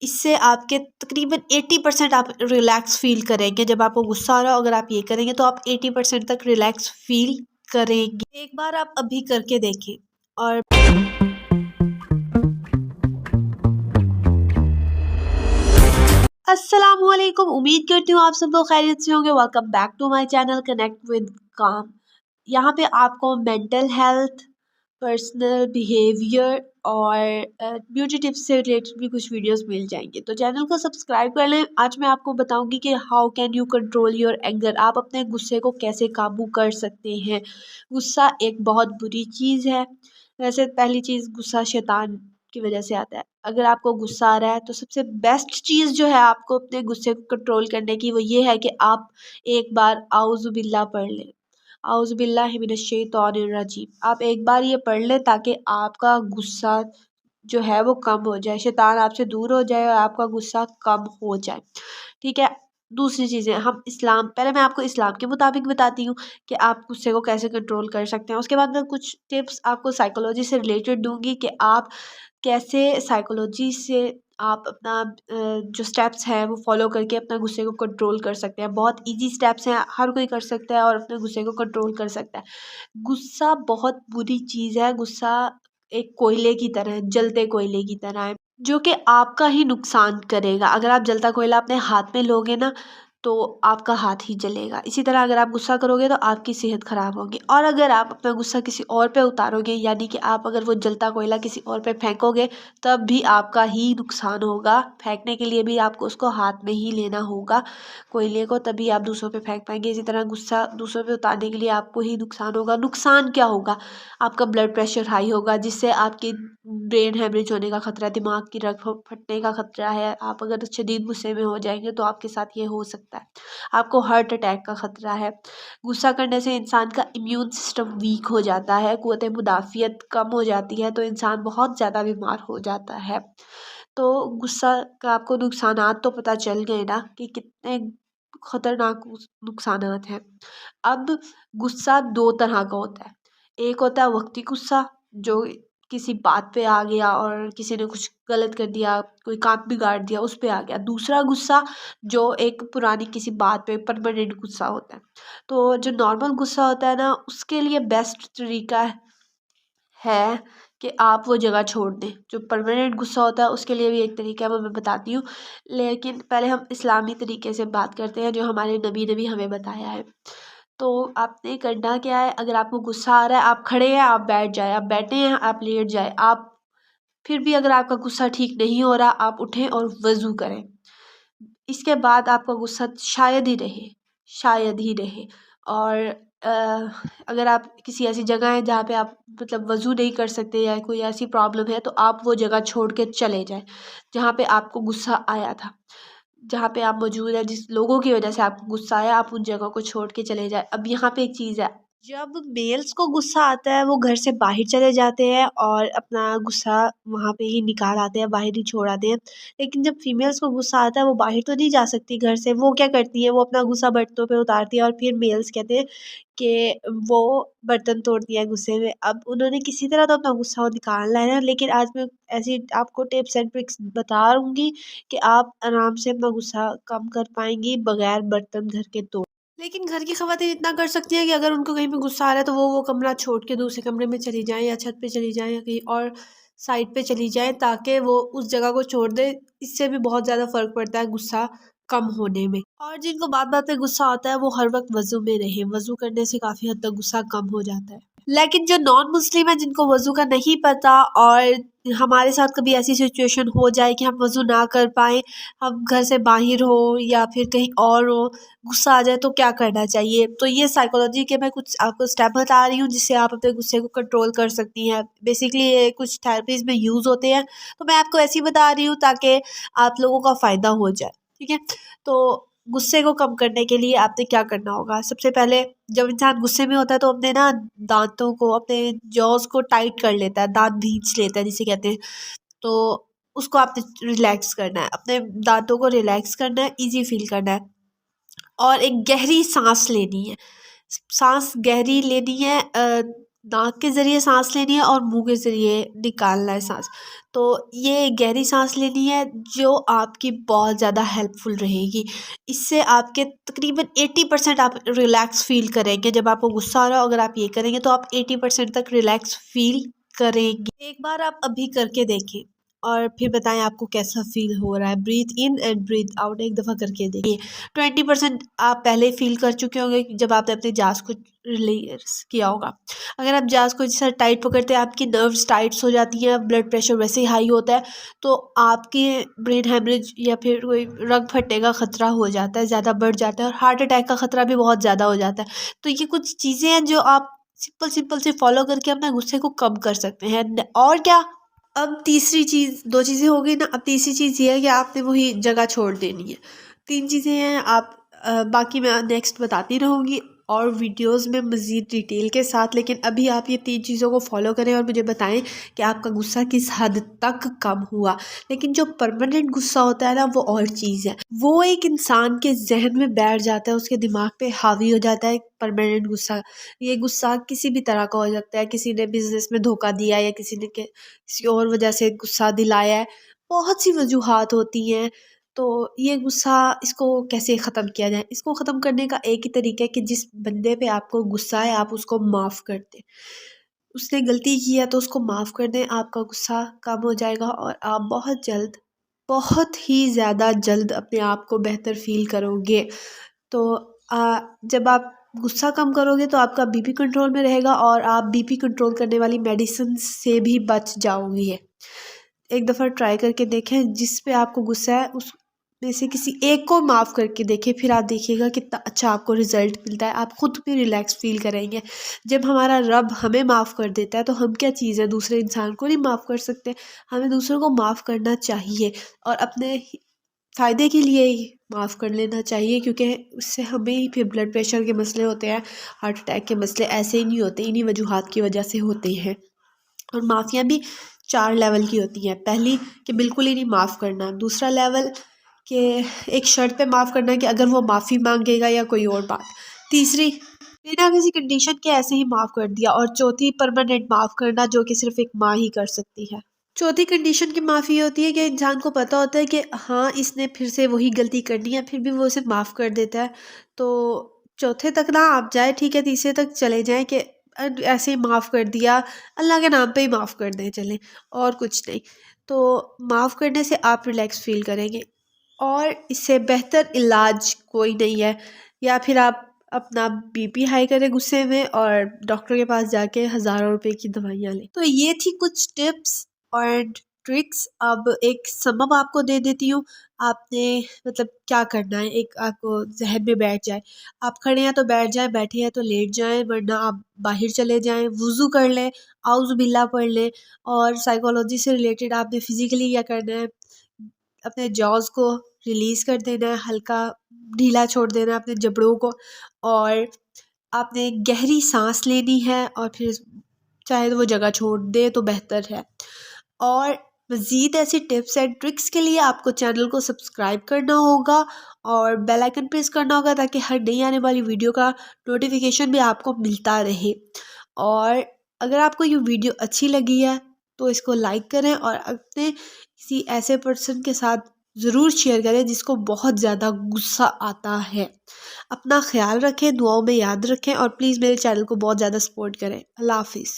اس سے آپ کے تقریباً 80% آپ ریلیکس فیل کریں گے. جب آپ کو غصہ آ رہا ہو اگر آپ یہ کریں گے تو آپ 80% تک ریلیکس فیل کریں گے. ایک بار آپ ابھی کر کے دیکھیں. اور السلام علیکم، امید کرتی ہوں آپ سب لوگ خیریت سے ہوں گے. Welcome back to my channel connect with calm. یہاں پہ آپ کو مینٹل ہیلتھ، پرسنل بیہیویئر اور بیوٹی ٹپس سے ریلیٹڈ بھی کچھ ویڈیوز مل جائیں گے. تو چینل کو سبسکرائب کر لیں. آج میں آپ کو بتاؤں گی کہ how can you control your anger. آپ اپنے غصے کو کیسے قابو کر سکتے ہیں. غصہ ایک بہت بری چیز ہے. ویسے پہلی چیز، غصہ شیطان کی وجہ سے آتا ہے. اگر آپ کو غصہ آ رہا ہے تو سب سے بیسٹ چیز جو ہے آپ کو اپنے غصے کو کنٹرول کرنے کی وہ یہ ہے کہ آپ ایک بار اعوذ باللہ پڑھ لیں. اعوذ باللہ من الشیطان الرجیم. آپ ایک بار یہ پڑھ لیں تاکہ آپ کا غصہ جو ہے وہ کم ہو جائے، شیطان آپ سے دور ہو جائے اور آپ کا غصہ کم ہو جائے. ٹھیک ہے. دوسری چیزیں، پہلے میں آپ کو اسلام کے مطابق بتاتی ہوں کہ آپ غصے کو کیسے کنٹرول کر سکتے ہیں. اس کے بعد میں کچھ ٹپس آپ کو سائیکولوجی سے ریلیٹڈ دوں گی کہ آپ کیسے سائیکولوجی سے آپ اپنا جو سٹیپس ہیں وہ فالو کر کے اپنا غصے کو کنٹرول کر سکتے ہیں. بہت ایزی سٹیپس ہیں، ہر کوئی کر سکتا ہے اور اپنے غصے کو کنٹرول کر سکتا ہے. غصہ بہت بری چیز ہے. غصہ ایک کوئلے کی طرح ہے، جلتے کوئلے کی طرح ہے، جو کہ آپ کا ہی نقصان کرے گا. اگر آپ جلتا کوئلہ اپنے ہاتھ میں لوگے نا تو آپ کا ہاتھ ہی جلے گا. اسی طرح اگر آپ غصہ کرو گے تو آپ کی صحت خراب ہوگی. اور اگر آپ اپنا غصہ کسی اور پہ اتارو گے، یعنی کہ آپ اگر وہ جلتا کوئلہ کسی اور پہ پھینکو گے، تب بھی آپ کا ہی نقصان ہوگا. پھینکنے کے لیے بھی آپ کو اس کو ہاتھ میں ہی لینا ہوگا کوئلے کو، تبھی آپ دوسروں پہ پھینک پائیں گے. اسی طرح غصہ دوسروں پہ اتارنے کے لیے آپ کو ہی نقصان ہوگا. نقصان کیا ہوگا؟ آپ کا بلڈ پریشر ہائی ہوگا، جس سے آپ کی برین ہیمریج ہونے کا خطرہ ہے، دماغ کی رگ پھٹنے کا خطرہ ہے. آپ اگر شدید غصے میں ہو جائیں گے تو آپ کے ساتھ یہ ہو سکتا ہے. آپ کو ہارٹ اٹیک کا خطرہ ہے. غصہ کرنے سے انسان کا امیون سسٹم ویک ہو جاتا ہے، قوت مدافعت کم ہو جاتی ہے، تو انسان بہت زیادہ بیمار ہو جاتا ہے. تو غصہ کا آپ کو نقصانات تو پتہ چل گئے نا کہ کتنے خطرناک نقصانات ہیں. اب غصہ دو طرح کا ہوتا ہے. ایک ہوتا ہے وقتی غصہ، جو کسی بات پہ آ گیا اور کسی نے کچھ غلط کر دیا، کوئی کام بگاڑ دیا، اس پہ آ گیا. دوسرا غصہ جو ایک پرانی کسی بات پہ پرماننٹ غصہ ہوتا ہے. تو جو نارمل غصہ ہوتا ہے نا، اس کے لیے بیسٹ طریقہ ہے کہ آپ وہ جگہ چھوڑ دیں. جو پرماننٹ غصہ ہوتا ہے اس کے لیے بھی ایک طریقہ ہے، وہ میں بتاتی ہوں. لیکن پہلے ہم اسلامی طریقے سے بات کرتے ہیں جو ہمارے نبی نے بھی ہمیں بتایا ہے. تو آپ نے کرنا کیا ہے، اگر آپ کو غصہ آ رہا ہے، آپ کھڑے ہیں، آپ بیٹھ جائیں، آپ بیٹھے ہیں، آپ لیٹ جائیں. آپ پھر بھی اگر آپ کا غصہ ٹھیک نہیں ہو رہا، آپ اٹھیں اور وضو کریں. اس کے بعد آپ کا غصہ شاید ہی رہے. اور اگر آپ کسی ایسی جگہ ہیں جہاں پہ آپ مطلب وضو نہیں کر سکتے یا کوئی ایسی پرابلم ہے، تو آپ وہ جگہ چھوڑ کے چلے جائیں جہاں پہ آپ کو غصہ آیا تھا. جہاں پہ آپ موجود ہیں، جس لوگوں کی وجہ سے آپ کو غصہ آیا، آپ ان جگہوں کو چھوڑ کے چلے جائیں. اب یہاں پہ ایک چیز ہے، جب میلز کو غصہ آتا ہے وہ گھر سے باہر چلے جاتے ہیں اور اپنا غصہ وہاں پہ ہی نکال آتے ہیں، باہر ہی چھوڑ آتے ہیں. لیکن جب فیمیلز کو غصہ آتا ہے وہ باہر تو نہیں جا سکتی گھر سے. وہ کیا کرتی ہے، وہ اپنا غصہ برتنوں پہ اتارتی ہے، اور پھر میلز کہتے ہیں کہ وہ برتن توڑتی ہے غصے میں. اب انہوں نے کسی طرح تو اپنا غصہ نکالنا ہے نا. لیکن آج میں ایسی آپ کو ٹپس اینڈ ٹرکس بتا رہوں گی کہ آپ آرام سے اپنا غصہ کم کر پائیں گی بغیر برتن گھر کے توڑ. لیکن گھر کی خواتین اتنا کر سکتی ہیں کہ اگر ان کو کہیں پہ غصہ آ رہا ہے تو وہ کمرہ چھوڑ کے دوسرے کمرے میں چلی جائیں، یا چھت پہ چلی جائیں، یا کہیں اور سائڈ پہ چلی جائیں، تاکہ وہ اس جگہ کو چھوڑ دے. اس سے بھی بہت زیادہ فرق پڑتا ہے غصہ کم ہونے میں. اور جن کو بات بات پہ غصہ آتا ہے وہ ہر وقت وضو میں رہیں. وضو کرنے سے کافی حد تک غصہ کم ہو جاتا ہے. لیکن جو نان مسلم ہے، جن کو وضو کا نہیں پتہ، اور ہمارے ساتھ کبھی ایسی سچویشن ہو جائے کہ ہم وضو نہ کر پائیں، ہم گھر سے باہر ہو یا پھر کہیں اور ہو، غصہ آ جائے تو کیا کرنا چاہیے. تو یہ سائیکولوجی کے میں کچھ آپ کو اسٹیپ بتا رہی ہوں جس سے آپ اپنے غصے کو کنٹرول کر سکتی ہیں. بیسکلی یہ کچھ تھیراپیز میں یوز ہوتے ہیں، تو میں آپ کو ایسی بتا رہی ہوں تاکہ آپ لوگوں کا فائدہ ہو جائے. ٹھیک ہے. تو غصے کو کم کرنے کے لیے آپ نے کیا کرنا ہوگا. سب سے پہلے جب انسان غصے میں ہوتا ہے تو اپنے نا دانتوں کو، اپنے جوز کو ٹائٹ کر لیتا ہے، دانت بھینچ لیتا ہے جسے کہتے ہیں. تو اس کو آپ نے ریلیکس کرنا ہے، اپنے دانتوں کو ریلیکس کرنا ہے، ایزی فیل کرنا ہے. اور ایک گہری سانس لینی ہے. سانس گہری لینی ہے ناک کے ذریعے سانس لینی ہے اور منہ کے ذریعے نکالنا ہے سانس. تو یہ گہری سانس لینی ہے جو آپ کی بہت زیادہ ہیلپ فل رہے گی. اس سے آپ کے تقریباً 80% آپ ریلیکس فیل کریں گے. جب آپ کو غصہ آ رہا ہو اگر آپ یہ کریں گے تو آپ 80% تک ریلیکس فیل کریں گے. ایک بار آپ ابھی کر کے دیکھیں اور پھر بتائیں آپ کو کیسا فیل ہو رہا ہے. Breathe in and breathe out ایک دفعہ کر کے دیکھیے. 20% آپ پہلے فیل کر چکے ہوں گے جب آپ نے اپنے جاز کو ریلیکس کیا ہوگا. اگر آپ جاز کو جیسا ٹائٹ پکڑتے ہیں آپ کی نروز ٹائٹس ہو جاتی ہیں، بلڈ پریشر ویسے ہی ہائی ہوتا ہے، تو آپ کے برین ہیمریج یا پھر کوئی رگ پھٹنے کا خطرہ ہو جاتا ہے، زیادہ بڑھ جاتا ہے، اور ہارٹ اٹیک کا خطرہ بھی بہت زیادہ ہو جاتا ہے. تو یہ کچھ چیزیں ہیں جو آپ سمپل سے فالو کر کے اپنے غصے کو کم کر سکتے ہیں. اور کیا، اب تیسری چیز، دو چیزیں ہو گئی نا، اب تیسری چیز یہ ہے کہ آپ نے وہی جگہ چھوڑ دینی ہے. تین چیزیں ہیں. آپ باقی میں نیکسٹ بتاتی رہوں گی اور ویڈیوز میں مزید ڈیٹیل کے ساتھ، لیکن ابھی آپ یہ تین چیزوں کو فالو کریں اور مجھے بتائیں کہ آپ کا غصہ کس حد تک کم ہوا. لیکن جو پرماننٹ غصہ ہوتا ہے نا وہ اور چیز ہے. وہ ایک انسان کے ذہن میں بیٹھ جاتا ہے، اس کے دماغ پہ حاوی ہو جاتا ہے پرماننٹ غصہ. یہ غصہ کسی بھی طرح کا ہو سکتا ہے. کسی نے بزنس میں دھوکہ دیا یا کسی نے کسی اور وجہ سے غصہ دلایا ہے، بہت سی وجوہات ہوتی ہیں. تو یہ غصہ، اس کو کیسے ختم کیا جائے؟ اس کو ختم کرنے کا ایک ہی طریقہ ہے کہ جس بندے پہ آپ کو غصہ ہے آپ اس کو معاف کر دیں. اس نے غلطی کی ہے تو اس کو معاف کر دیں، آپ کا غصہ کم ہو جائے گا اور آپ بہت جلد، بہت ہی زیادہ جلد اپنے آپ کو بہتر فیل کرو گے. تو جب آپ غصہ کم کرو گے تو آپ کا بی پی کنٹرول میں رہے گا اور آپ بی پی کنٹرول کرنے والی میڈیسن سے بھی بچ جاؤ گی. ایک دفعہ ٹرائی کر کے دیکھیں، جس پہ آپ کو غصہ ہے اس میں سے کسی ایک کو معاف کر کے دیکھیں، پھر آپ دیکھیے گا کتنا اچھا آپ کو رزلٹ ملتا ہے. آپ خود بھی ریلیکس فیل کریں گے. جب ہمارا رب ہمیں معاف کر دیتا ہے تو ہم کیا چیز ہے دوسرے انسان کو نہیں معاف کر سکتے. ہمیں دوسروں کو معاف کرنا چاہیے اور اپنے فائدے کے لیے ہی معاف کر لینا چاہیے، کیونکہ اس سے ہمیں ہی پھر بلڈ پریشر کے مسئلے ہوتے ہیں، ہارٹ اٹیک کے مسئلے ایسے ہی نہیں ہوتے، انہی وجوہات کی وجہ سے ہوتے ہیں. اور معافیاں بھی 4 لیول کی ہوتی ہیں. پہلی کہ بالکل ہی نہیں معاف کرنا. دوسرا لیول کہ ایک شرط پہ معاف کرنا کہ اگر وہ معافی مانگے گا یا کوئی اور بات. تیسری، بنا کسی کنڈیشن کے ایسے ہی معاف کر دیا. اور چوتھی، پرماننٹ معاف کرنا، جو کہ صرف ایک ماں ہی کر سکتی ہے. چوتھی کنڈیشن کی معافی ہوتی ہے کہ انسان کو پتہ ہوتا ہے کہ ہاں اس نے پھر سے وہی غلطی کرنی ہے، پھر بھی وہ اسے معاف کر دیتا ہے. تو چوتھے تک نہ آپ جائیں، ٹھیک ہے، تیسرے تک چلے جائیں کہ ایسے ہی معاف کر دیا، اللہ کے نام پہ ہی معاف کر دیں چلیں، اور کچھ نہیں. تو معاف کرنے سے آپ ریلیکس فیل کریں گے اور اس سے بہتر علاج کوئی نہیں ہے. یا پھر آپ اپنا بی پی ہائی کریں غصے میں اور ڈاکٹر کے پاس جا کے ہزاروں روپے کی دوائیاں لیں. تو یہ تھی کچھ ٹپس اور ٹرکس. اب ایک سم اپ آپ کو دے دیتی ہوں. آپ نے مطلب کیا کرنا ہے، ایک آپ کو ذہن میں بیٹھ جائے. آپ کھڑے ہیں تو بیٹھ جائیں، بیٹھے ہیں تو لیٹ جائیں، ورنہ آپ باہر چلے جائیں، وضو کر لیں، اعوذ باللہ پڑھ لیں. اور سائیکالوجی سے ریلیٹڈ آپ نے فزیکلی کیا کرنا ہے، اپنے جاز کو ریلیز کر دینا ہے، ہلکا ڈھیلا چھوڑ دینا ہے اپنے جبڑوں کو، اور آپ نے گہری سانس لینی ہے، اور پھر چاہے تو وہ جگہ چھوڑ دے تو بہتر ہے. اور مزید ایسی ٹپس اینڈ ٹرکس کے لیے آپ کو چینل کو سبسکرائب کرنا ہوگا اور بیل آئیکن پریس کرنا ہوگا تاکہ ہر نئی آنے والی ویڈیو کا نوٹیفیکیشن بھی آپ کو ملتا رہے. اور اگر آپ کو یہ ویڈیو اچھی لگی ہے تو اس کو لائک کریں اور اپنے کسی ایسے پرسن کے ساتھ ضرور شیئر کریں جس کو بہت زیادہ غصہ آتا ہے. اپنا خیال رکھیں، دعاؤں میں یاد رکھیں، اور پلیز میرے چینل کو بہت زیادہ سپورٹ کریں. اللہ حافظ.